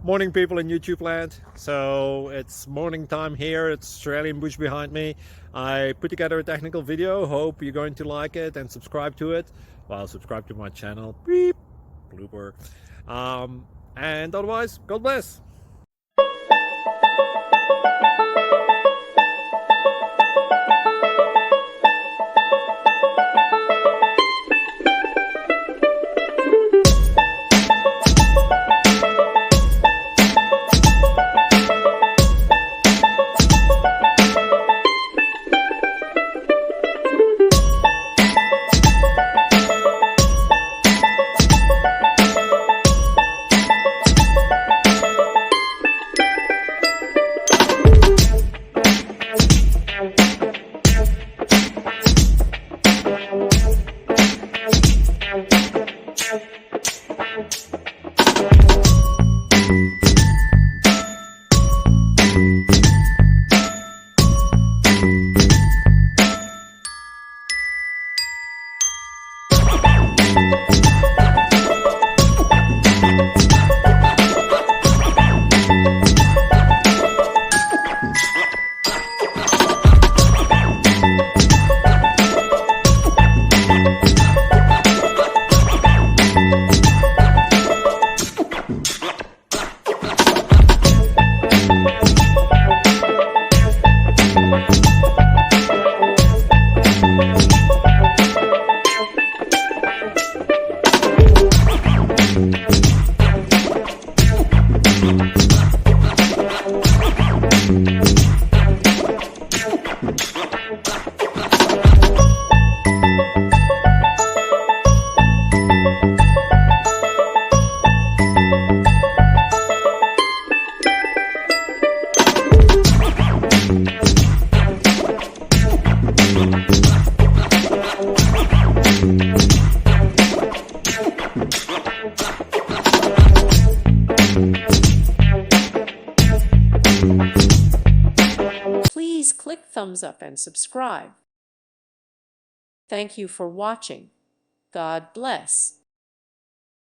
Morning, people in YouTube land. So it's morning time here. It's Australian bush behind me. I put together a technical video. Hope you're going to like it and subscribe to it. Well, subscribe to my channel. Beep. Blooper. And otherwise, God bless. Please click thumbs up and subscribe. Thank you for watching. God bless.